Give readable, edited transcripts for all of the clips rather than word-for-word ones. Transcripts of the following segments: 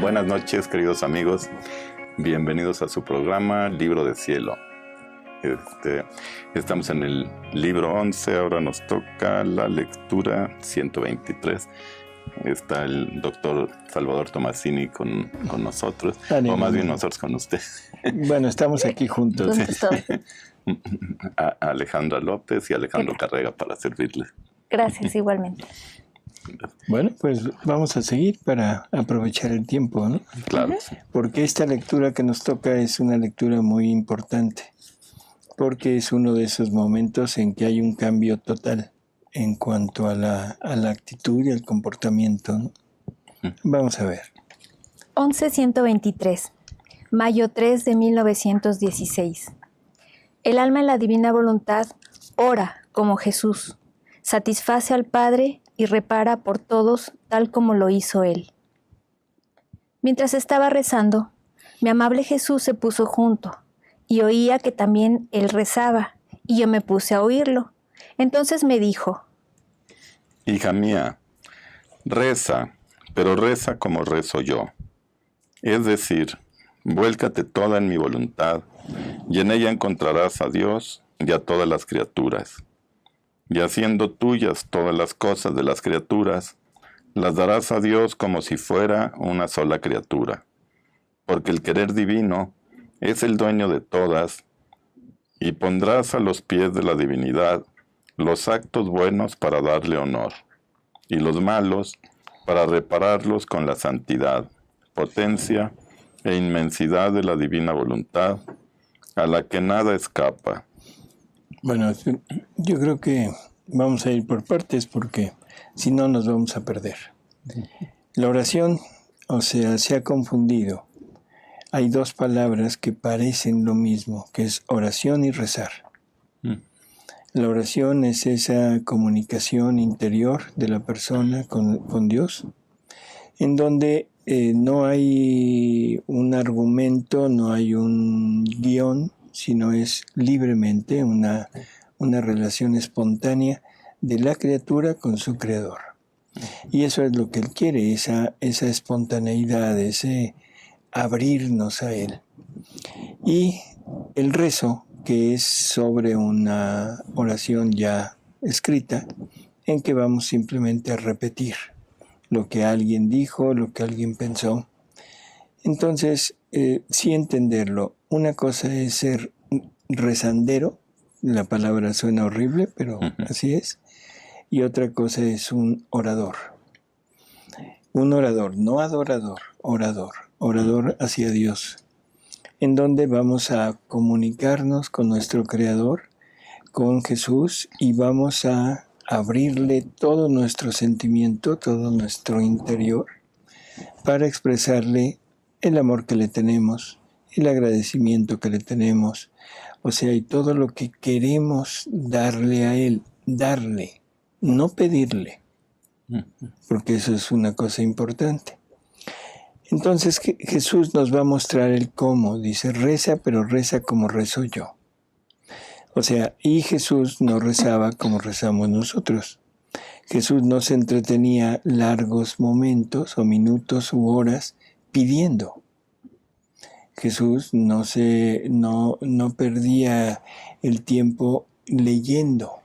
Buenas noches, queridos amigos. Bienvenidos a su programa Libro de Cielo. Estamos en el libro 11, ahora nos toca la lectura 123. Está el doctor Salvador Tomasini con nosotros, o más bien nosotros con usted. Bueno, estamos aquí juntos. Alejandra López y Alejandro Carrega para servirles. Gracias, igualmente. Bueno, pues vamos a seguir para aprovechar el tiempo, ¿no? Claro. Porque esta lectura que nos toca es una lectura muy importante, porque es uno de esos momentos en que hay un cambio total en cuanto a la actitud y al comportamiento, ¿no? Vamos a ver. 11-123, mayo 3 de 1916. El alma en la divina voluntad ora como Jesús, satisface al Padre y repara por todos tal como lo hizo Él. Mientras estaba rezando, mi amable Jesús se puso junto y oía que también Él rezaba, y yo me puse a oírlo. Entonces me dijo: Hija mía, reza, pero reza como rezo yo. Es decir, vuélcate toda en mi voluntad, y en ella encontrarás a Dios y a todas las criaturas. Y haciendo tuyas todas las cosas de las criaturas, las darás a Dios como si fuera una sola criatura. Porque el querer divino es el dueño de todas, y pondrás a los pies de la divinidad los actos buenos para darle honor, y los malos para repararlos con la santidad, potencia e inmensidad de la divina voluntad, a la que nada escapa. Bueno, yo creo que vamos a ir por partes porque si no nos vamos a perder. La oración, se ha confundido. Hay dos palabras que parecen lo mismo, que es oración y rezar. La oración es esa comunicación interior de la persona con Dios, en donde no hay un argumento, no hay un guión, sino es libremente una relación espontánea de la criatura con su creador. Y eso es lo que Él quiere, esa espontaneidad, ese abrirnos a Él. Y el rezo, que es sobre una oración ya escrita, en que vamos simplemente a repetir lo que alguien dijo, lo que alguien pensó. Entonces, sí entenderlo. Una cosa es ser rezandero, la palabra suena horrible, pero así es. Y otra cosa es un orador. Un orador, no adorador, orador hacia Dios, en donde vamos a comunicarnos con nuestro Creador, con Jesús, y vamos a abrirle todo nuestro sentimiento, todo nuestro interior, para expresarle el amor que le tenemos, el agradecimiento que le tenemos, y todo lo que queremos darle a Él, darle, no pedirle, porque eso es una cosa importante. Entonces Jesús nos va a mostrar el cómo, dice, reza, pero reza como rezo yo. Y Jesús no rezaba como rezamos nosotros. Jesús no se entretenía largos momentos o minutos u horas pidiendo. Jesús no perdía el tiempo leyendo.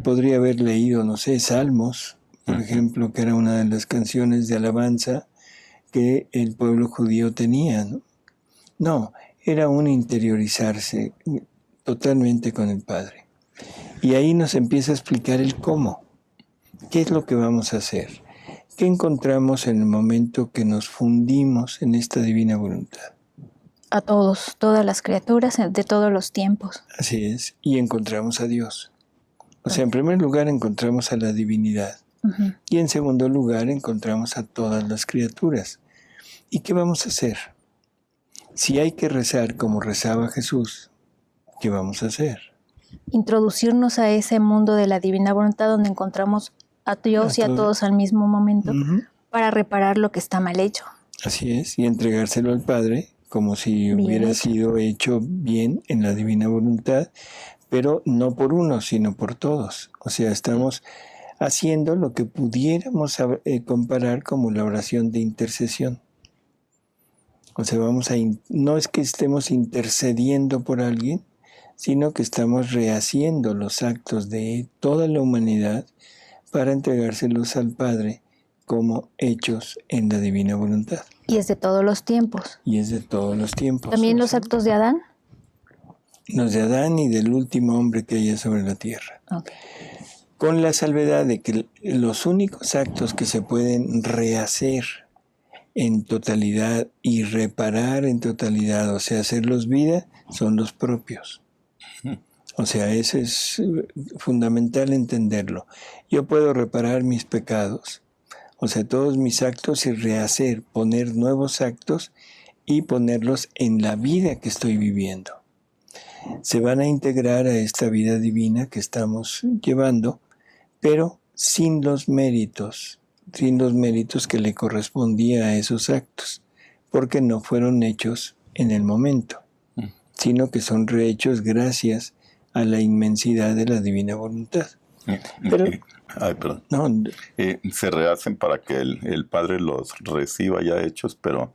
Podría haber leído, Salmos, por ejemplo, que era una de las canciones de alabanza que el pueblo judío tenía, ¿no? No, era un interiorizarse totalmente con el Padre. Y ahí nos empieza a explicar el cómo. ¿Qué es lo que vamos a hacer? ¿Qué encontramos en el momento que nos fundimos en esta divina voluntad? A todos, todas las criaturas de todos los tiempos. Así es, y encontramos a Dios. En primer lugar encontramos a la divinidad. Y en segundo lugar encontramos a todas las criaturas. ¿Y qué vamos a hacer? Si hay que rezar como rezaba Jesús, ¿qué vamos a hacer? Introducirnos a ese mundo de la divina voluntad donde encontramos a Dios y a todos al mismo momento para reparar lo que está mal hecho. Así es, y entregárselo al Padre como si hubiera sido hecho bien en la divina voluntad, pero no por uno, sino por todos. Estamos haciendo lo que pudiéramos comparar como la oración de intercesión. O sea, no es que estemos intercediendo por alguien, sino que estamos rehaciendo los actos de toda la humanidad para entregárselos al Padre como hechos en la divina voluntad. Y es de todos los tiempos. Y es de todos los tiempos. ¿También los actos de Adán? Los de Adán y del último hombre que haya sobre la tierra. Okay. Con la salvedad de que los únicos actos que se pueden rehacer en totalidad y reparar en totalidad, o sea, hacerlos vida, son los propios. O sea, eso es fundamental entenderlo. Yo puedo reparar mis pecados, o sea, todos mis actos y rehacer, poner nuevos actos y ponerlos en la vida que estoy viviendo. Se van a integrar a esta vida divina que estamos llevando, pero sin los méritos que le correspondía a esos actos, porque no fueron hechos en el momento, sino que son rehechos gracias a la inmensidad de la divina voluntad. Pero, se rehacen para que el Padre los reciba ya hechos, pero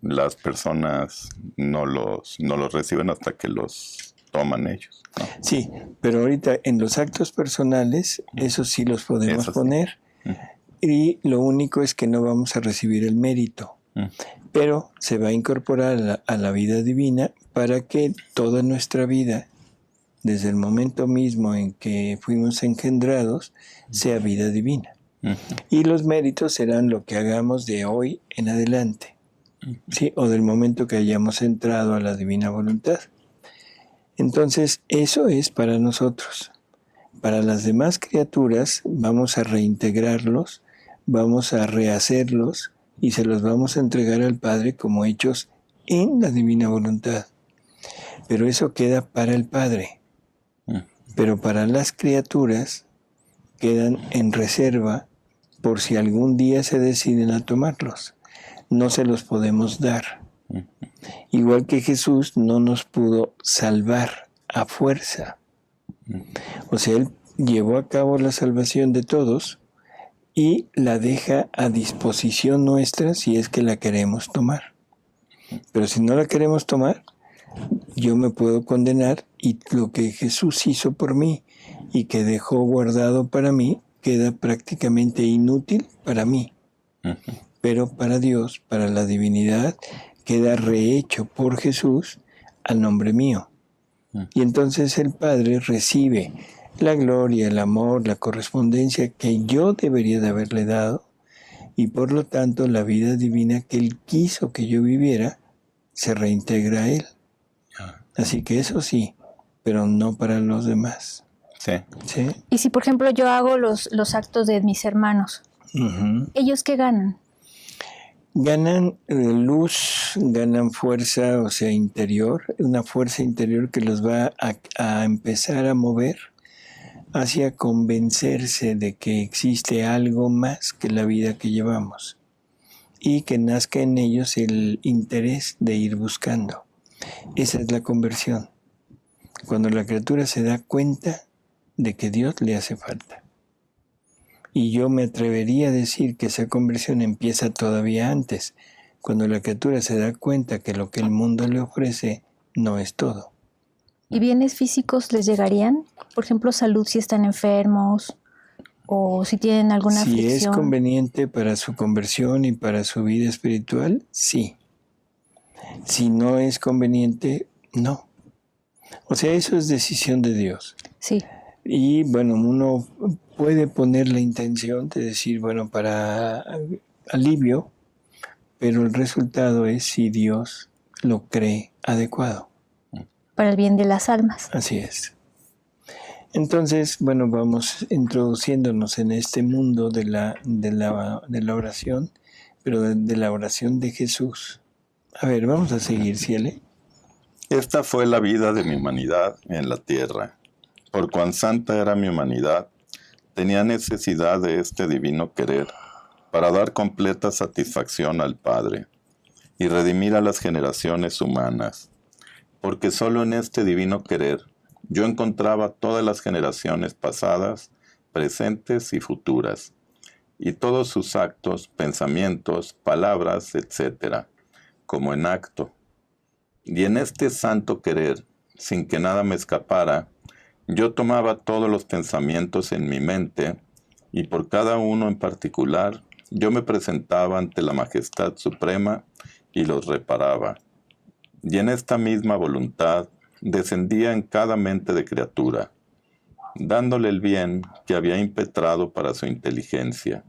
las personas no los reciben hasta que los toman ellos, ¿no? Sí, pero ahorita en los actos personales, esos sí los podemos poner, y lo único es que no vamos a recibir el mérito, pero se va a incorporar a la vida divina para que toda nuestra vida, desde el momento mismo en que fuimos engendrados, sea vida divina. Y los méritos serán lo que hagamos de hoy en adelante, ¿sí? O del momento que hayamos entrado a la divina voluntad. Entonces, eso es para nosotros. Para las demás criaturas vamos a reintegrarlos, vamos a rehacerlos y se los vamos a entregar al Padre como hechos en la divina voluntad. Pero eso queda para el Padre. Pero para las criaturas quedan en reserva por si algún día se deciden a tomarlos. No se los podemos dar. Igual que Jesús no nos pudo salvar a fuerza. O sea, Él llevó a cabo la salvación de todos y la deja a disposición nuestra si es que la queremos tomar. Pero si no la queremos tomar, yo me puedo condenar y lo que Jesús hizo por mí y que dejó guardado para mí queda prácticamente inútil para mí. Pero para Dios, para la divinidad, queda rehecho por Jesús a nombre mío. Y entonces el Padre recibe la gloria, el amor, la correspondencia que yo debería de haberle dado, y por lo tanto la vida divina que Él quiso que yo viviera se reintegra a Él. Así que eso sí, pero no para los demás. Sí. Y si, por ejemplo, yo hago los actos de mis hermanos, ¿ellos qué ganan? Ganan luz, ganan fuerza, o sea, interior, una fuerza interior que los va a empezar a mover hacia convencerse de que existe algo más que la vida que llevamos y que nazca en ellos el interés de ir buscando. Esa es la conversión. Cuando la criatura se da cuenta de que Dios le hace falta. Y yo me atrevería a decir que esa conversión empieza todavía antes, cuando la criatura se da cuenta que lo que el mundo le ofrece no es todo. ¿Y bienes físicos les llegarían? Por ejemplo, salud si están enfermos o si tienen alguna aflicción. Si es conveniente para su conversión y para su vida espiritual, sí. Si no es conveniente, no. O sea, eso es decisión de Dios. Sí. Y bueno, uno puede poner la intención de decir, bueno, para alivio, pero el resultado es si Dios lo cree adecuado. Para el bien de las almas. Así es. Entonces, bueno, vamos introduciéndonos en este mundo de la oración, pero de la oración de Jesús. A ver, vamos a seguir, Ciele. Esta fue la vida de mi humanidad en la tierra. Por cuán santa era mi humanidad, tenía necesidad de este divino querer para dar completa satisfacción al Padre y redimir a las generaciones humanas, porque solo en este divino querer yo encontraba todas las generaciones pasadas presentes y futuras, y todos sus actos, pensamientos, palabras, etc., como en acto. Y en este santo querer, sin que nada me escapara, yo tomaba todos los pensamientos en mi mente, y por cada uno en particular, yo me presentaba ante la majestad suprema y los reparaba. Y en esta misma voluntad descendía en cada mente de criatura, dándole el bien que había impetrado para su inteligencia.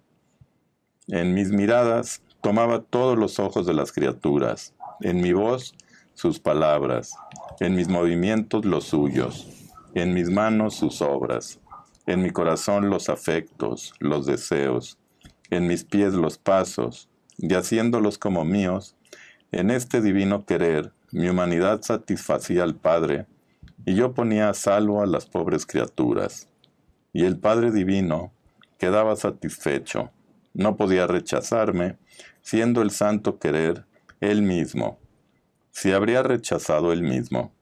En mis miradas tomaba todos los ojos de las criaturas, en mi voz sus palabras, en mis movimientos los suyos, en mis manos sus obras, en mi corazón los afectos, los deseos, en mis pies los pasos, y haciéndolos como míos, en este divino querer, mi humanidad satisfacía al Padre, y yo ponía a salvo a las pobres criaturas. Y el Padre Divino quedaba satisfecho, no podía rechazarme, siendo el santo querer Él mismo. Si habría rechazado Él mismo.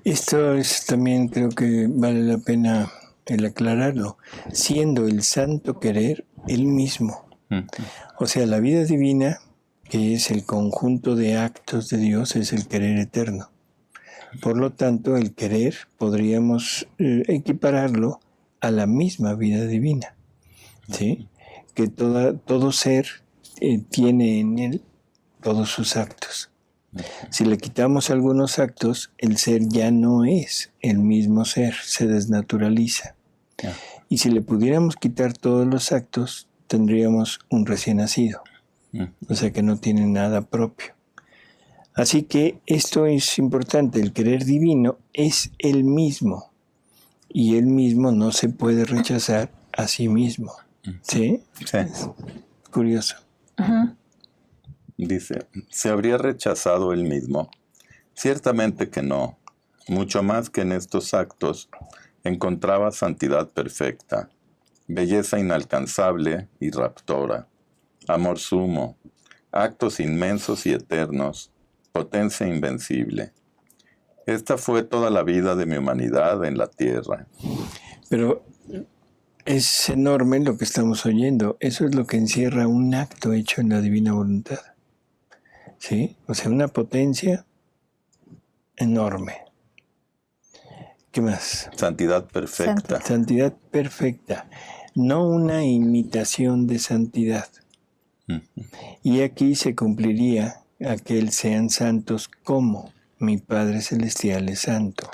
Esto es también, creo que vale la pena el aclararlo, siendo el santo querer Él mismo. O sea, la vida divina, que es el conjunto de actos de Dios, es el querer eterno. Por lo tanto, el querer podríamos equipararlo a la misma vida divina, ¿sí? Que todo ser tiene en él todos sus actos. Si le quitamos algunos actos, el ser ya no es el mismo ser, se desnaturaliza. Y si le pudiéramos quitar todos los actos, tendríamos un recién nacido. O sea que no tiene nada propio. Así que esto es importante, el querer divino es él mismo. Y él mismo no se puede rechazar a sí mismo. ¿Sí? Sí. Es curioso. Dice, ¿se habría rechazado él mismo? Ciertamente que no. Mucho más que en estos actos encontraba santidad perfecta, belleza inalcanzable y raptora, amor sumo, actos inmensos y eternos, potencia invencible. Esta fue toda la vida de mi humanidad en la tierra. Pero es enorme lo que estamos oyendo. Eso es lo que encierra un acto hecho en la divina voluntad. ¿Sí? O sea, una potencia enorme. ¿Qué más? Santidad perfecta. Santidad perfecta. No una imitación de santidad. Y aquí se cumpliría aquel sean santos como mi Padre Celestial es santo.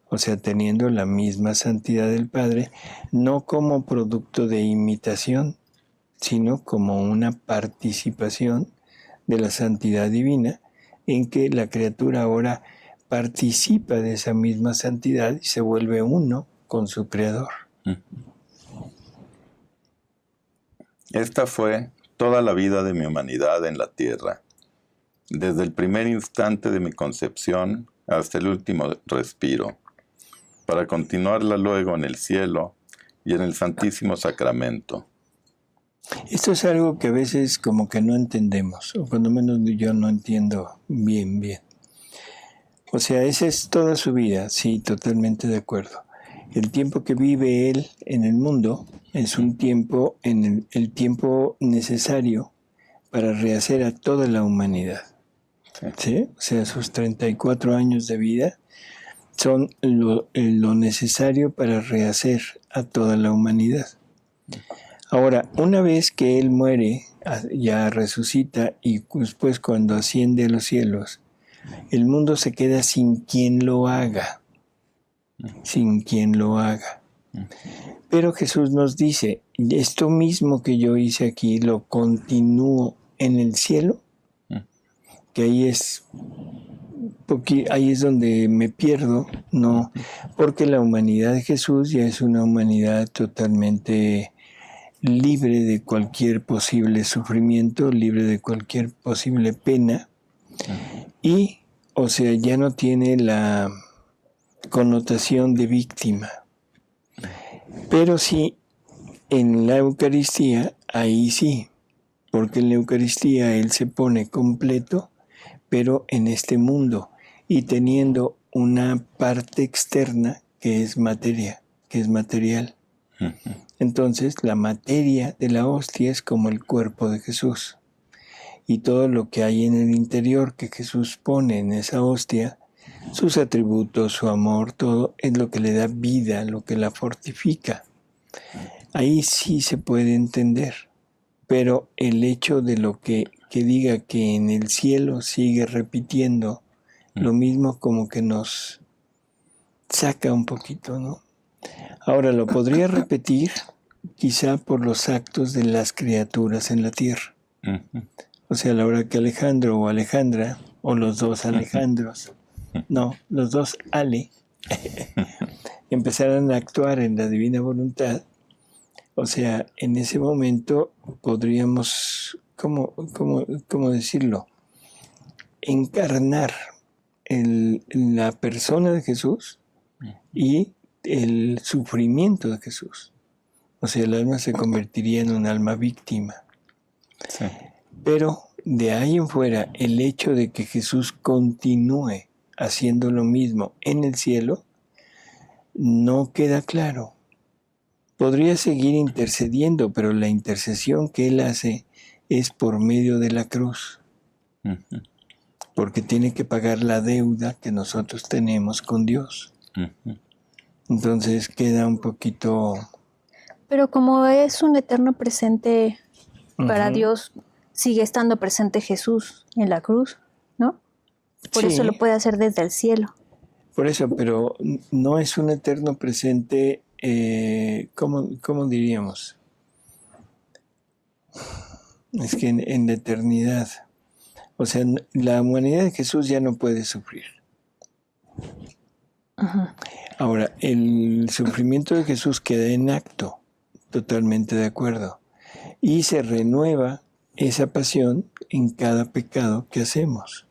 O sea, teniendo la misma santidad del Padre, no como producto de imitación, sino como una participación de la santidad divina, en que la criatura ahora participa de esa misma santidad y se vuelve uno con su Creador. Esta fue toda la vida de mi humanidad en la tierra, desde el primer instante de mi concepción hasta el último respiro, para continuarla luego en el cielo y en el Santísimo Sacramento. Esto es algo que a veces como que no entendemos, o cuando menos yo no entiendo bien. O sea, esa es toda su vida, sí, totalmente de acuerdo. El tiempo que vive él en el mundo es un tiempo, el tiempo necesario para rehacer a toda la humanidad. ¿Sí? O sea, sus 34 años de vida son lo necesario para rehacer a toda la humanidad. Ahora, una vez que él muere, ya resucita y después cuando asciende a los cielos, el mundo se queda sin quien lo haga. Sin quien lo haga. Pero Jesús nos dice, esto mismo que yo hice aquí lo continúo en el cielo, que ahí es donde me pierdo, no, porque la humanidad de Jesús ya es una humanidad totalmente libre de cualquier posible sufrimiento, libre de cualquier posible pena, y, o sea, ya no tiene la connotación de víctima. Pero sí, en la Eucaristía, ahí sí, porque en la Eucaristía Él se pone completo, pero en este mundo, y teniendo una parte externa que es materia, que es material. Entonces, la materia de la hostia es como el cuerpo de Jesús. Y todo lo que hay en el interior que Jesús pone en esa hostia, sus atributos, su amor, todo es lo que le da vida, lo que la fortifica. Ahí sí se puede entender. Pero el hecho de lo que diga que en el cielo sigue repitiendo lo mismo, como que nos saca un poquito, ¿no? Ahora, lo podría repetir quizá por los actos de las criaturas en la tierra. O sea, a la hora que Alejandro o Alejandra, o los dos Alejandros, no, los dos Ale, empezaran a actuar en la divina voluntad. O sea, en ese momento podríamos, ¿cómo decirlo? Encarnar la persona de Jesús y el sufrimiento de Jesús. O sea, el alma se convertiría en un alma víctima. Sí. Pero de ahí en fuera, el hecho de que Jesús continúe haciendo lo mismo en el cielo, no queda claro. Podría seguir intercediendo, pero la intercesión que él hace es por medio de la cruz. Porque tiene que pagar la deuda que nosotros tenemos con Dios. Entonces queda un poquito... Pero como es un eterno presente para Dios, sigue estando presente Jesús en la cruz, ¿no? Por eso lo puede hacer desde el cielo. Por eso, pero no es un eterno presente, ¿cómo diríamos? Es que en la eternidad, o sea, la humanidad de Jesús ya no puede sufrir. Ahora, el sufrimiento de Jesús queda en acto, totalmente de acuerdo, y se renueva esa pasión en cada pecado que hacemos.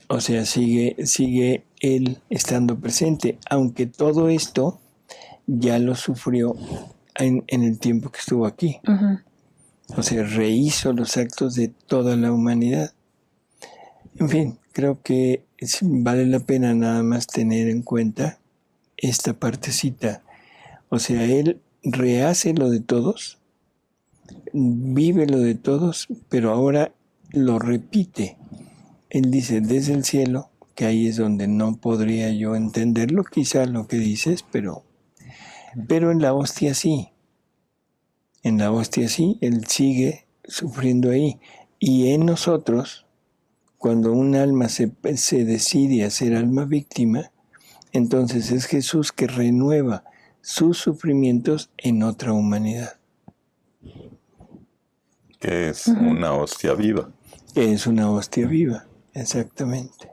O sea, sigue él estando presente, aunque todo esto ya lo sufrió en el tiempo que estuvo aquí. O sea, rehizo los actos de toda la humanidad. En fin, creo que vale la pena nada más tener en cuenta esta partecita. O sea, él rehace lo de todos, vive lo de todos, pero ahora lo repite. Él dice desde el cielo, que ahí es donde no podría yo entenderlo, quizá lo que dices, pero en la hostia sí. En la hostia sí, él sigue sufriendo ahí. Y en nosotros, cuando un alma se decide a ser alma víctima, entonces es Jesús que renueva sus sufrimientos en otra humanidad. Que es una hostia viva. Es una hostia viva, exactamente.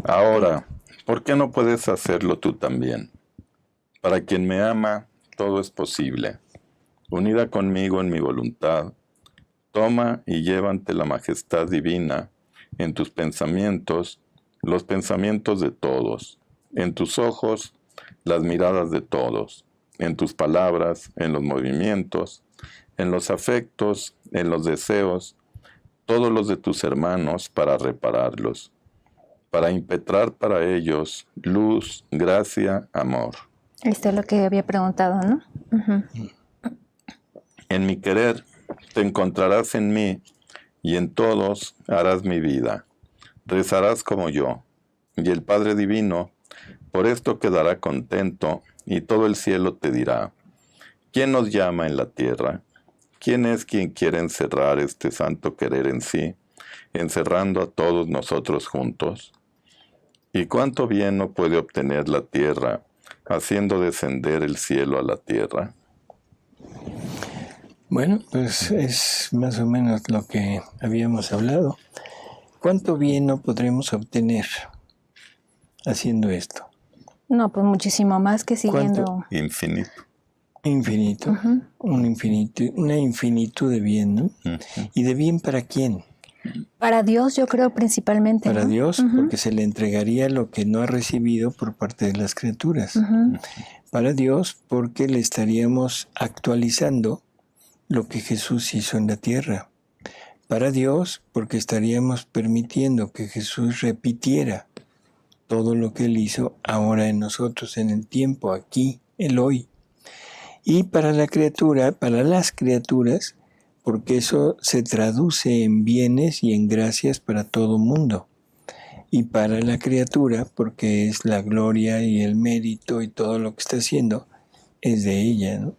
Ahora, ¿por qué no puedes hacerlo tú también? Para quien me ama, todo es posible. Unida conmigo en mi voluntad, toma y lleva ante la majestad divina, en tus pensamientos, los pensamientos de todos, en tus ojos, las miradas de todos, en tus palabras, en los movimientos, en los afectos, en los deseos, todos los de tus hermanos para repararlos, para impetrar para ellos luz, gracia, amor. Esto es lo que había preguntado, ¿no? En mi querer te encontrarás en mí, y en todos harás mi vida. Rezarás como yo, y el Padre Divino por esto quedará contento, y todo el cielo te dirá: ¿quién nos llama en la tierra? ¿Quién es quien quiere encerrar este santo querer en sí, encerrando a todos nosotros juntos? ¿Y cuánto bien no puede obtener la tierra, haciendo descender el cielo a la tierra? Bueno, pues es más o menos lo que habíamos hablado. ¿Cuánto bien no podremos obtener haciendo esto? No, pues muchísimo más que siguiendo... ¿Cuánto? Infinito. Infinito. Una infinitud de bien, ¿no? ¿Y de bien para quién? Para Dios, yo creo principalmente. Para ¿no? Dios, porque se le entregaría lo que no ha recibido por parte de las criaturas. Para Dios, porque le estaríamos actualizando lo que Jesús hizo en la tierra. Para Dios, porque estaríamos permitiendo que Jesús repitiera todo lo que Él hizo ahora en nosotros, en el tiempo, aquí, el hoy. Y para la criatura, para las criaturas, porque eso se traduce en bienes y en gracias para todo mundo. Y para la criatura, porque es la gloria y el mérito y todo lo que está haciendo, es de ella, ¿no?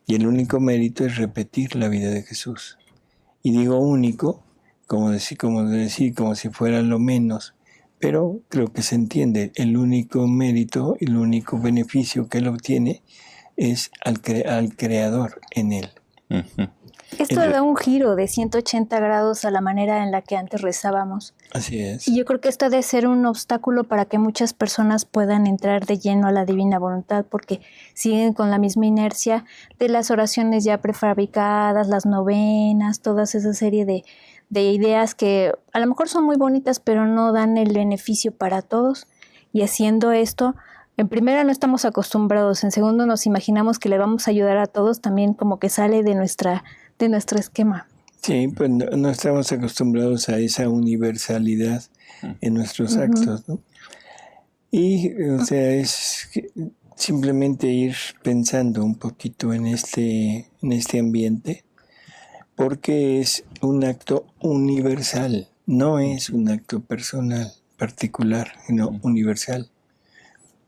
Y el único mérito es repetir la vida de Jesús. Y digo único, como si fuera lo menos, pero creo que se entiende. El único mérito y el único beneficio que él obtiene es al Creador en él. Ujú. Esto da un giro de 180 grados a la manera en la que antes rezábamos. Así es. Y yo creo que esto debe ser un obstáculo para que muchas personas puedan entrar de lleno a la divina voluntad, porque siguen con la misma inercia de las oraciones ya prefabricadas, las novenas, toda esa serie de ideas que a lo mejor son muy bonitas, pero no dan el beneficio para todos. Y haciendo esto, en primera no estamos acostumbrados, en segundo nos imaginamos que le vamos a ayudar a todos, también como que sale de nuestro esquema. Sí, pues no estamos acostumbrados a esa universalidad en nuestros actos, ¿no? Y, o sea, es simplemente ir pensando un poquito en este ambiente, porque es un acto universal, no es un acto personal, particular, sino universal.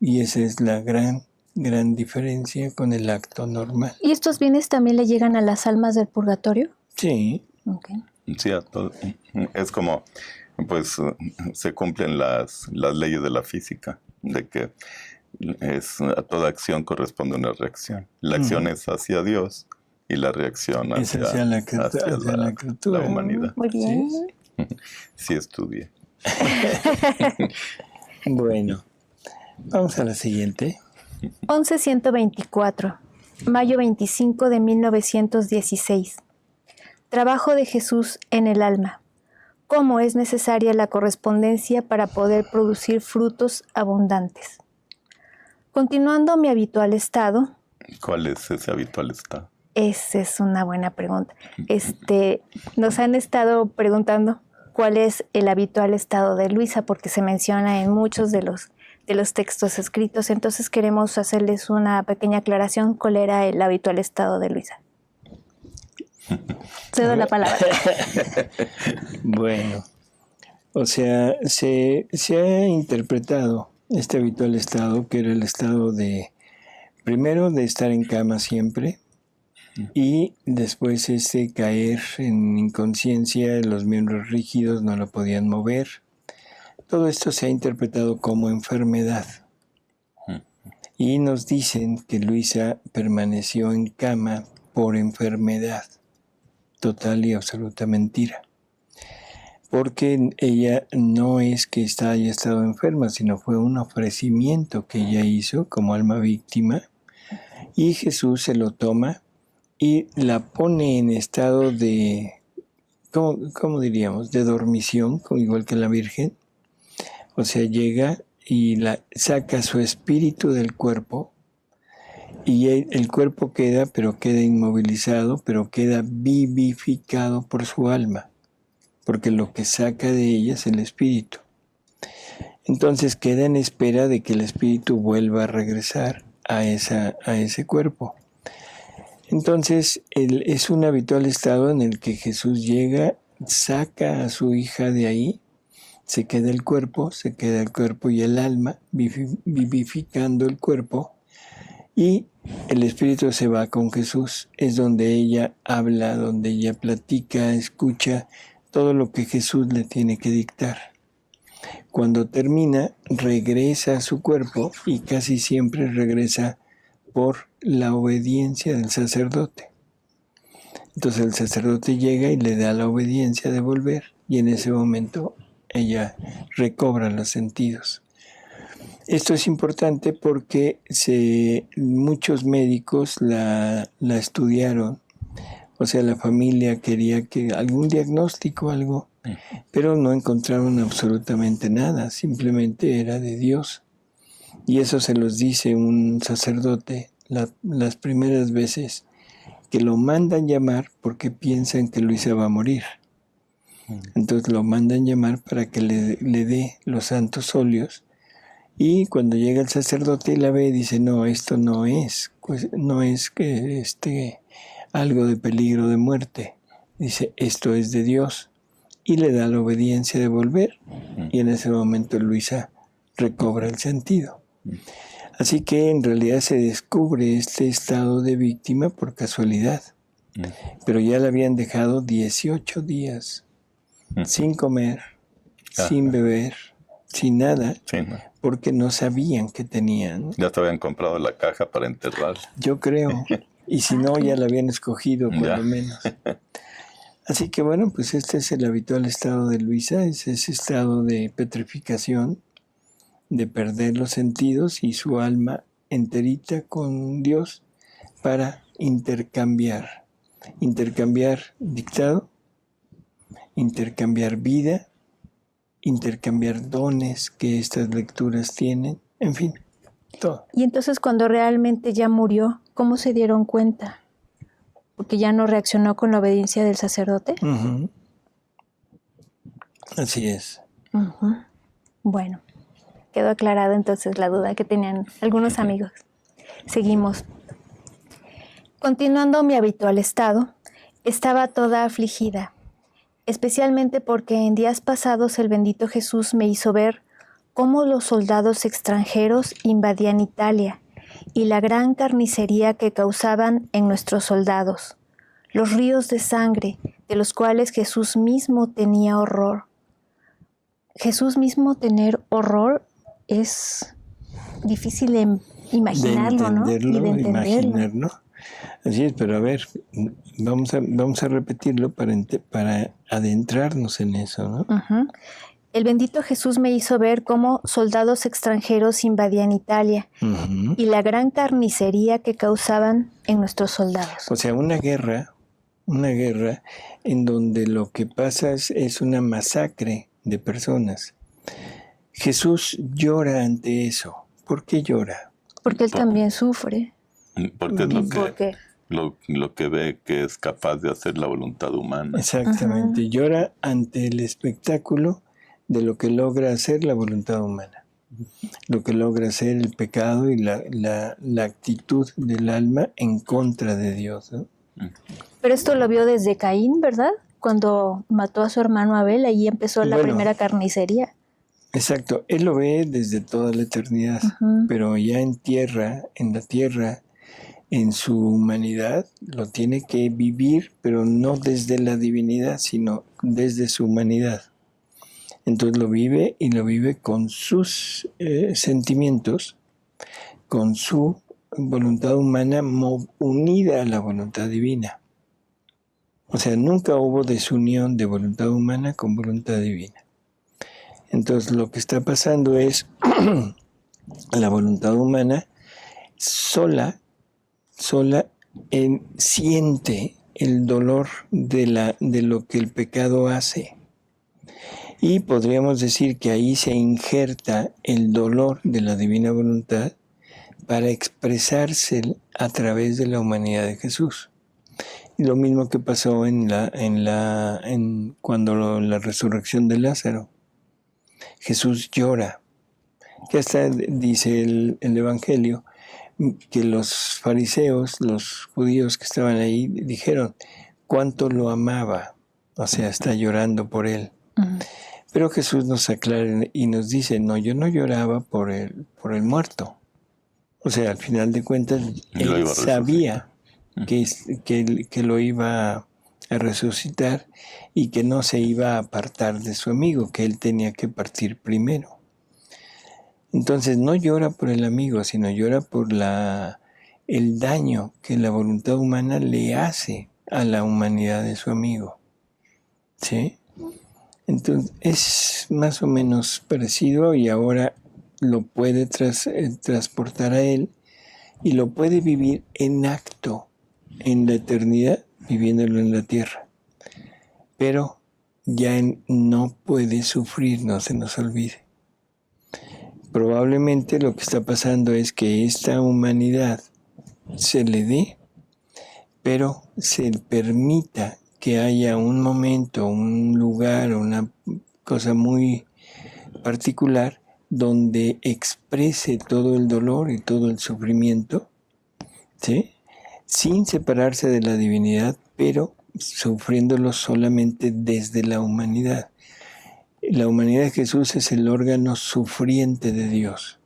Y esa es la gran diferencia con el acto normal. ¿Y estos bienes también le llegan a las almas del purgatorio? Sí. Okay. Sí, a todo. Es como, pues, se cumplen las leyes de la física, de que a toda acción corresponde una reacción. La acción es hacia Dios y la reacción hacia la criatura. La humanidad. Muy bien. Sí, estudié. Bueno, vamos a la siguiente. 1124, mayo 25 de 1916. Trabajo de Jesús en el alma. ¿Cómo es necesaria la correspondencia para poder producir frutos abundantes? Continuando mi habitual estado. ¿Cuál es ese habitual estado? Esa es una buena pregunta. Nos han estado preguntando cuál es el habitual estado de Luisa, porque se menciona en muchos de los textos escritos. Entonces queremos hacerles una pequeña aclaración. ¿Cuál era el habitual estado de Luisa? Cedo la palabra. Bueno, o sea, se ha interpretado este habitual estado, que era el estado primero de estar en cama siempre, y después caer en inconsciencia, los miembros rígidos no lo podían mover. Todo esto se ha interpretado como enfermedad. Y nos dicen que Luisa permaneció en cama por enfermedad. Total y absoluta mentira. Porque ella no es que haya estado enferma, sino fue un ofrecimiento que ella hizo como alma víctima, y Jesús se lo toma y la pone en estado de, ¿cómo diríamos?, de dormición, igual que la Virgen. O sea, llega y saca su espíritu del cuerpo, y el cuerpo queda inmovilizado, pero queda vivificado por su alma, porque lo que saca de ella es el espíritu. Entonces queda en espera de que el espíritu vuelva a regresar a ese cuerpo. Entonces es un habitual estado en el que Jesús llega, saca a su hija de ahí, se queda el cuerpo y el alma vivificando el cuerpo, y el espíritu se va con Jesús. Es donde ella habla, donde ella platica, escucha todo lo que Jesús le tiene que dictar. Cuando termina, regresa a su cuerpo, y casi siempre regresa por la obediencia del sacerdote. Entonces el sacerdote llega y le da la obediencia de volver, y en ese momento ella recobra los sentidos. Esto es importante porque muchos médicos la estudiaron. O sea, la familia quería que algún diagnóstico, algo, pero no encontraron absolutamente nada. Simplemente era de Dios. Y eso se los dice un sacerdote las primeras veces, que lo mandan llamar porque piensan que Luisa va a morir. Entonces lo mandan llamar para que le dé los santos óleos Y cuando llega el sacerdote y la ve, dice, no, esto no es, pues, no es que algo de peligro de muerte. Dice, esto es de Dios. Y le da la obediencia de volver. Y en ese momento Luisa recobra el sentido. Así que en realidad se descubre este estado de víctima por casualidad. Pero ya la habían dejado 18 días sin comer, sin beber, sin nada, Sí, ¿no? porque no sabían que tenían. Ya te habían comprado la caja para enterrarla. Yo creo. Y si no, ya la habían escogido, por Ya. lo menos. Así que bueno, pues este es el habitual estado de Luisa, es ese estado de petrificación, de perder los sentidos y su alma enterita con Dios para intercambiar. Intercambiar dictado, intercambiar vida, intercambiar dones que estas lecturas tienen, en fin, todo. Y entonces cuando realmente ya murió, ¿cómo se dieron cuenta? ¿Porque ya no reaccionó con la obediencia del sacerdote? Uh-huh. Así es. Uh-huh. Bueno, quedó aclarada entonces la duda que tenían algunos amigos. Seguimos. Continuando mi habitual estado, estaba toda afligida, especialmente porque en días pasados el bendito Jesús me hizo ver cómo los soldados extranjeros invadían Italia y la gran carnicería que causaban en nuestros soldados, los ríos de sangre de los cuales Jesús mismo tenía horror. Jesús mismo tener horror es difícil de imaginarlo, ¿no? Y de entenderlo. Imaginarlo. Así es, pero a ver, vamos a repetirlo para adentrarnos en eso, ¿no? Uh-huh. El bendito Jesús me hizo ver cómo soldados extranjeros invadían Italia Uh-huh. y la gran carnicería que causaban en nuestros soldados. O sea, una guerra en donde lo que pasa es una masacre de personas. Jesús llora ante eso. ¿Por qué llora? Porque él también sufre. Porque es ¿Por qué? lo que ve que es capaz de hacer la voluntad humana. Exactamente. Uh-huh. Llora ante el espectáculo de lo que logra hacer la voluntad humana. Lo que logra hacer el pecado y la actitud del alma en contra de Dios, ¿no? Pero esto lo vio desde Caín, ¿verdad? Cuando mató a su hermano Abel, ahí empezó la Bueno, primera carnicería. Exacto. Él lo ve desde toda la eternidad, Uh-huh. pero ya en la tierra, en su humanidad, lo tiene que vivir, pero no desde la divinidad, sino desde su humanidad. Entonces lo vive y lo vive con sus sentimientos, con su voluntad humana unida a la voluntad divina. O sea, nunca hubo desunión de voluntad humana con voluntad divina. Entonces lo que está pasando es la voluntad humana sola siente el dolor de lo que el pecado hace. Y podríamos decir que ahí se injerta el dolor de la divina voluntad para expresarse a través de la humanidad de Jesús. Y lo mismo que pasó cuando la resurrección de Lázaro. Jesús llora. Que hasta dice el Evangelio que los fariseos, los judíos que estaban ahí, dijeron cuánto lo amaba. O sea, está llorando por él. Uh-huh. Pero Jesús nos aclara y nos dice, no, yo no lloraba por el muerto. O sea, al final de cuentas, él sabía que lo iba a resucitar y que no se iba a apartar de su amigo, que él tenía que partir primero. Entonces no llora por el amigo, sino llora por el daño que la voluntad humana le hace a la humanidad de su amigo. ¿Sí? Entonces es más o menos parecido y ahora lo puede transportar a él y lo puede vivir en acto en la eternidad, viviéndolo en la tierra. Pero ya no puede sufrir, no se nos olvide. Probablemente lo que está pasando es que esta humanidad se le dé, pero se permita que haya un momento, un lugar, una cosa muy particular donde exprese todo el dolor y todo el sufrimiento, ¿sí? Sin separarse de la divinidad, pero sufriéndolo solamente desde la humanidad. La humanidad de Jesús es el órgano sufriente de Dios.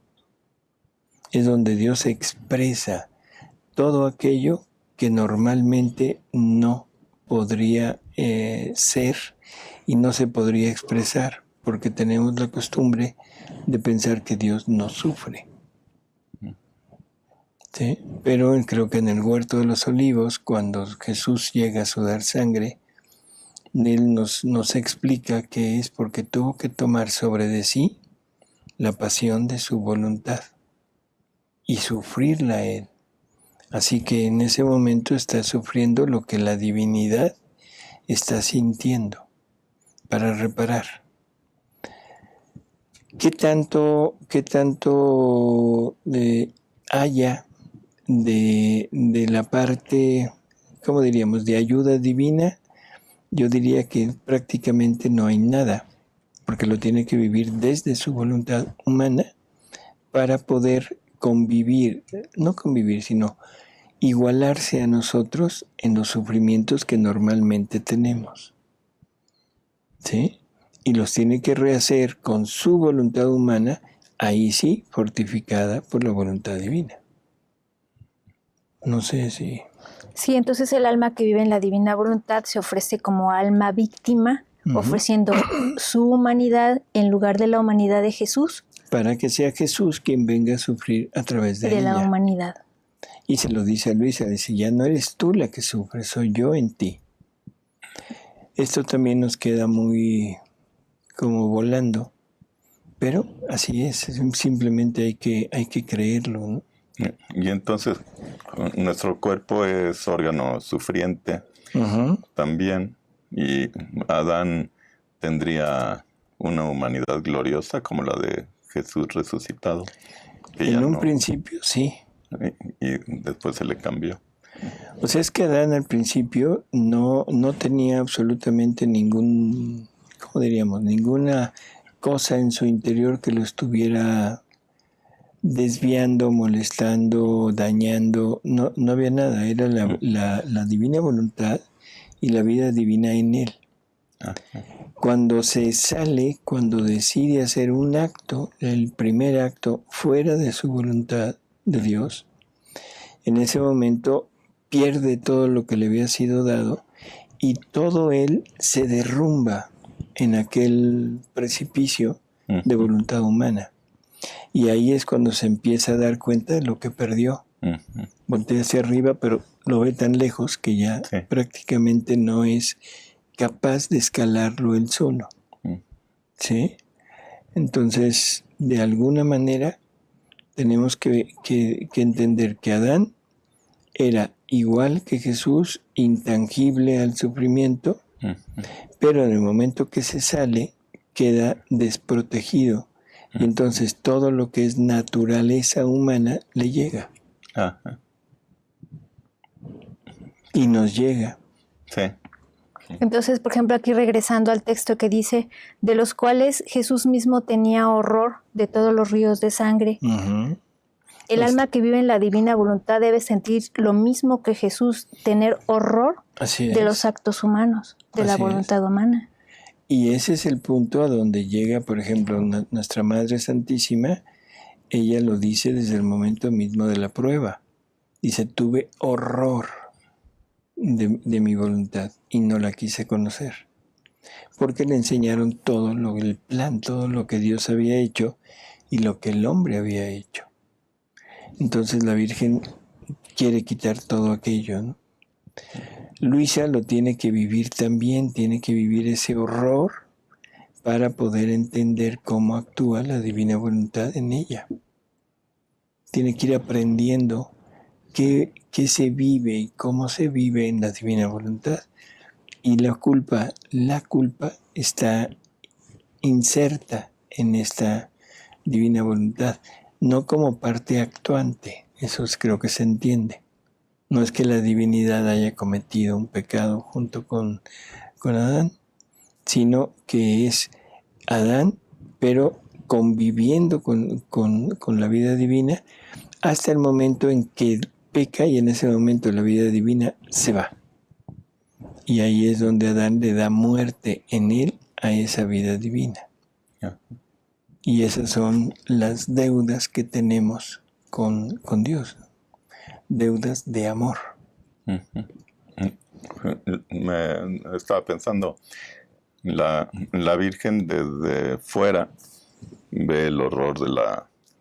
Es donde Dios expresa todo aquello que normalmente no podría ser y no se podría expresar, porque tenemos la costumbre de pensar que Dios no sufre. ¿Sí? Pero creo que en el huerto de los olivos, cuando Jesús llega a sudar sangre, Él nos explica que es porque tuvo que tomar sobre de sí la pasión de su voluntad y sufrirla Él. Así que en ese momento está sufriendo lo que la divinidad está sintiendo para reparar. ¿Qué tanto haya de la parte, ¿cómo diríamos?, de ayuda divina? Yo diría que prácticamente no hay nada, porque lo tiene que vivir desde su voluntad humana para poder convivir, no convivir, sino igualarse a nosotros en los sufrimientos que normalmente tenemos. ¿Sí? Y los tiene que rehacer con su voluntad humana, ahí sí, fortificada por la voluntad divina. No sé si... Sí, entonces el alma que vive en la divina voluntad se ofrece como alma víctima, ofreciendo su humanidad en lugar de la humanidad de Jesús. Para que sea Jesús quien venga a sufrir a través de ella. La humanidad. Y se lo dice a Luisa, dice, ya no eres tú la que sufre, soy yo en ti. Esto también nos queda muy como volando, pero así es, simplemente hay que creerlo, ¿no? Y entonces nuestro cuerpo es órgano sufriente también, y Adán tendría una humanidad gloriosa como la de Jesús resucitado. En un principio sí. Y después se le cambió. O sea, es que Adán al principio no tenía absolutamente ningún, ¿cómo diríamos?, ninguna cosa en su interior que lo estuviera desviando, molestando, dañando. No había nada, era la divina voluntad y la vida divina en él. Cuando se sale, cuando decide hacer un acto, el primer acto fuera de su voluntad de Dios, en ese momento pierde todo lo que le había sido dado y todo él se derrumba en aquel precipicio de voluntad humana. Y ahí es cuando se empieza a dar cuenta de lo que perdió. Voltea hacia arriba, pero lo ve tan lejos que ya prácticamente no es capaz de escalarlo él solo. ¿Sí? Entonces, de alguna manera, tenemos que entender que Adán era igual que Jesús, intangible al sufrimiento, pero en el momento que se sale, queda desprotegido. Y entonces todo lo que es naturaleza humana le llega. Y nos llega. Sí. Entonces, por ejemplo, aquí regresando al texto que dice, de los cuales Jesús mismo tenía horror de todos los ríos de sangre. El alma que vive en la divina voluntad debe sentir lo mismo que Jesús, tener horror de los actos humanos, de la voluntad humana. Y ese es el punto a donde llega, por ejemplo, nuestra Madre Santísima. Ella lo dice desde el momento mismo de la prueba. Dice, tuve horror de mi voluntad y no la quise conocer. Porque le enseñaron todo el plan, todo lo que Dios había hecho y lo que el hombre había hecho. Entonces la Virgen quiere quitar todo aquello, ¿no? Luisa lo tiene que vivir también, tiene que vivir ese horror para poder entender cómo actúa la divina voluntad en ella. Tiene que ir aprendiendo qué se vive y cómo se vive en la divina voluntad. Y la culpa está inserta en esta divina voluntad, no como parte actuante. Eso creo que se entiende. No es que la divinidad haya cometido un pecado junto con Adán, sino que es Adán, pero conviviendo con la vida divina hasta el momento en que peca, y en ese momento la vida divina se va. Y ahí es donde Adán le da muerte en él a esa vida divina. Y esas son las deudas que tenemos con Dios, deudas de amor. Me estaba pensando, la Virgen desde fuera ve el horror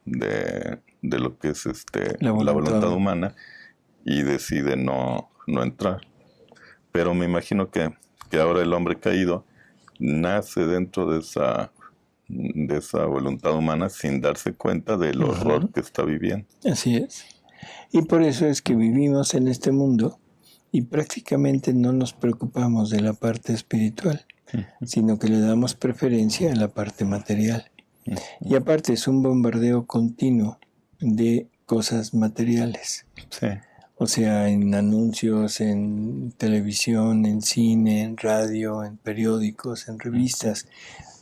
de lo que es la voluntad humana y decide no entrar. Pero me imagino que ahora el hombre caído nace dentro de esa voluntad humana sin darse cuenta del horror que está viviendo. Así es. Y por eso es que vivimos en este mundo y prácticamente no nos preocupamos de la parte espiritual, sino que le damos preferencia a la parte material. Y aparte es un bombardeo continuo de cosas materiales. Sí. O sea, en anuncios, en televisión, en cine, en radio, en periódicos, en revistas,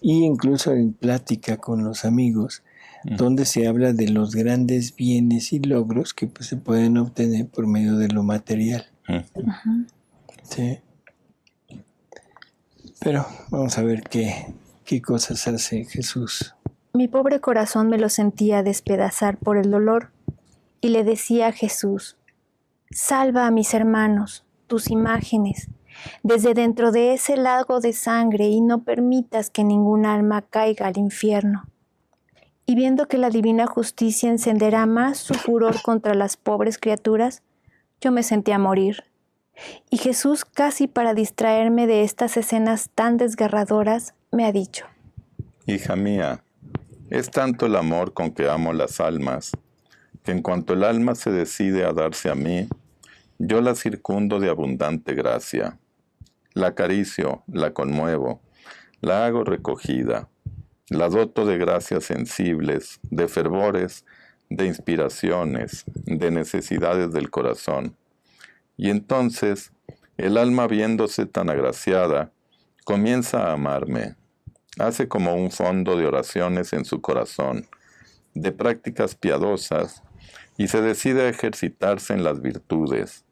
e incluso en plática con los amigos, donde se habla de los grandes bienes y logros que pues, se pueden obtener por medio de lo material. Sí. Pero vamos a ver qué cosas hace Jesús. Mi pobre corazón me lo sentía despedazar por el dolor y le decía a Jesús: salva a mis hermanos, tus imágenes, desde dentro de ese lago de sangre y no permitas que ningún alma caiga al infierno. Y viendo que la divina justicia encenderá más su furor contra las pobres criaturas, yo me sentía morir. Y Jesús, casi para distraerme de estas escenas tan desgarradoras, me ha dicho: hija mía, es tanto el amor con que amo las almas, que en cuanto el alma se decide a darse a mí, yo la circundo de abundante gracia. La acaricio, la conmuevo, la hago recogida, la doto de gracias sensibles, de fervores, de inspiraciones, de necesidades del corazón. Y entonces, el alma viéndose tan agraciada, comienza a amarme. Hace como un fondo de oraciones en su corazón, de prácticas piadosas, y se decide a ejercitarse en las virtudes.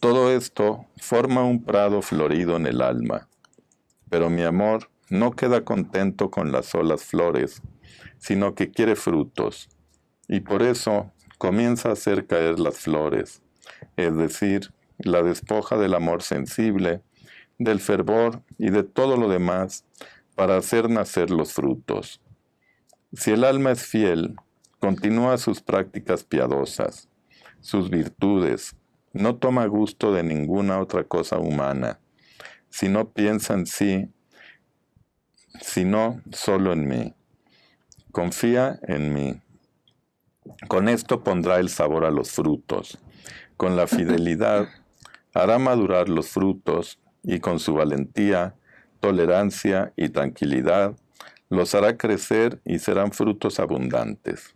Todo esto forma un prado florido en el alma. Pero mi amor no queda contento con las solas flores, sino que quiere frutos, y por eso comienza a hacer caer las flores, es decir, la despoja del amor sensible, del fervor y de todo lo demás, para hacer nacer los frutos. Si el alma es fiel, continúa sus prácticas piadosas, sus virtudes, no toma gusto de ninguna otra cosa humana, sino piensa en sí, sino solo en mí. Confía en mí. Con esto pondrá el sabor a los frutos. Con la fidelidad hará madurar los frutos y con su valentía, tolerancia y tranquilidad los hará crecer y serán frutos abundantes.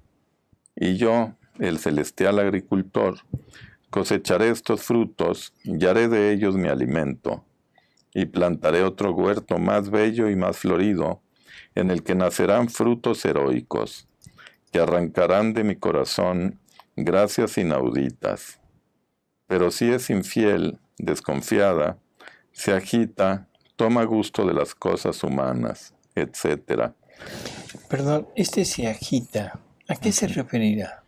Y yo, el celestial agricultor, cosecharé estos frutos y haré de ellos mi alimento, y plantaré otro huerto más bello y más florido, en el que nacerán frutos heroicos, que arrancarán de mi corazón gracias inauditas. Pero si es infiel, desconfiada, se agita, toma gusto de las cosas humanas, etc. Perdón, se agita, ¿a qué se referirá?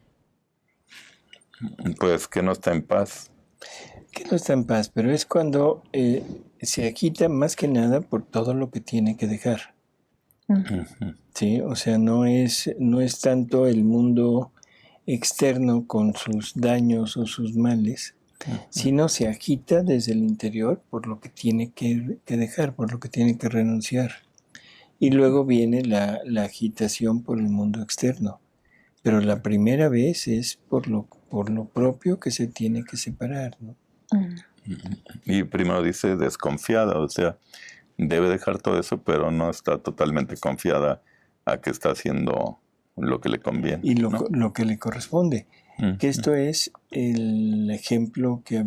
Pues que no está en paz. Que no está en paz, pero es cuando se agita más que nada por todo lo que tiene que dejar. Sí, o sea, no es tanto el mundo externo con sus daños o sus males, sino se agita desde el interior por lo que tiene que dejar, por lo que tiene que renunciar. Y luego viene la agitación por el mundo externo. Pero la primera vez es por lo propio que se tiene que separar, ¿no? Y primero dice desconfiada, o sea, debe dejar todo eso, pero no está totalmente confiada a que está haciendo lo que le conviene. Y ¿no? lo que le corresponde. Que esto es el ejemplo que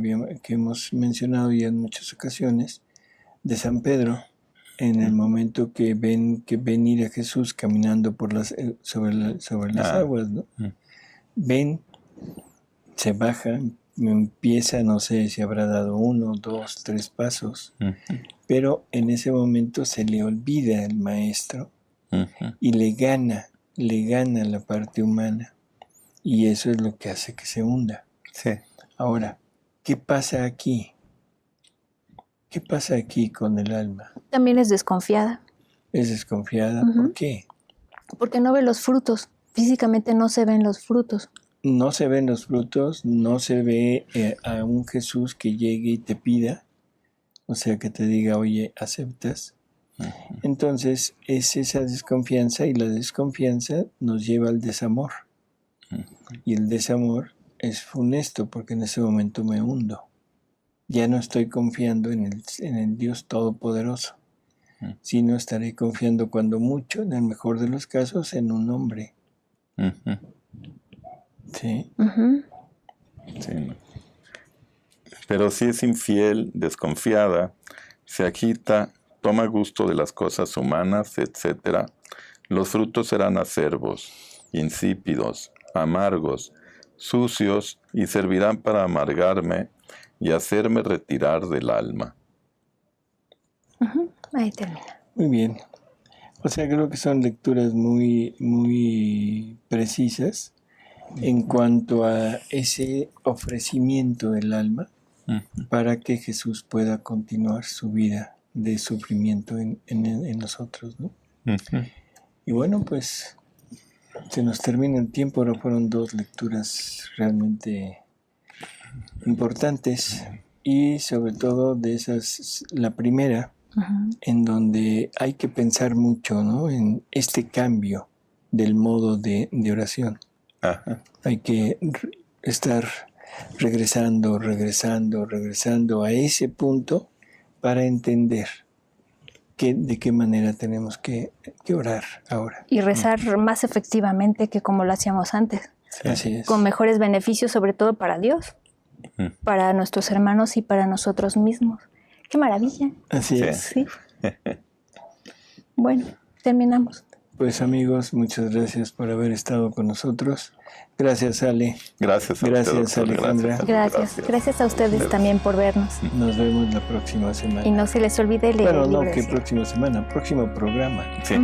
hemos mencionado ya en muchas ocasiones de San Pedro, en el momento que ven ir a Jesús caminando por sobre las aguas, ¿no? Ven, se baja, empieza, no sé si habrá dado 1, 2, 3 pasos, pero en ese momento se le olvida el maestro y le gana la parte humana, y eso es lo que hace que se hunda. Sí. Ahora, ¿qué pasa aquí? ¿Qué pasa aquí con el alma? También es desconfiada. Es desconfiada. ¿Por qué? Porque no ve los frutos. Físicamente no se ven los frutos. No se ven los frutos, no se ve a un Jesús que llegue y te pida, o sea, que te diga, oye, ¿aceptas? Entonces es esa desconfianza, y la desconfianza nos lleva al desamor. Y el desamor es funesto porque en ese momento me hundo. Ya no estoy confiando en el Dios Todopoderoso, sino estaré confiando cuando mucho, en el mejor de los casos, en un hombre. Sí. Sí. Pero si es infiel, desconfiada, se agita, toma gusto de las cosas humanas, etc., los frutos serán acerbos, insípidos, amargos, sucios, y servirán para amargarme y hacerme retirar del alma. Ahí termina. Muy bien. O sea, creo que son lecturas muy, muy precisas en cuanto a ese ofrecimiento del alma para que Jesús pueda continuar su vida de sufrimiento en nosotros, ¿no? Y bueno, pues se nos termina el tiempo. Ahora fueron 2 lecturas realmente importantes, y sobre todo de esas, la primera, en donde hay que pensar mucho, ¿no?, en este cambio del modo de oración. Hay que estar regresando a ese punto para entender de qué manera tenemos que orar ahora. Y rezar más efectivamente que como lo hacíamos antes. Sí. Así es. Con mejores beneficios, sobre todo para Dios, para nuestros hermanos y para nosotros mismos. ¡Qué maravilla! Así es. Sí. Bueno, terminamos. Pues amigos, muchas gracias por haber estado con nosotros. Gracias, Ale. Gracias a Gracias, usted, doctor. Alejandra. Gracias a ustedes también por vernos. Nos vemos la próxima semana. Y no se les olvide leer el libro de ¿qué Cielo. próxima semana? Próximo programa. Sí.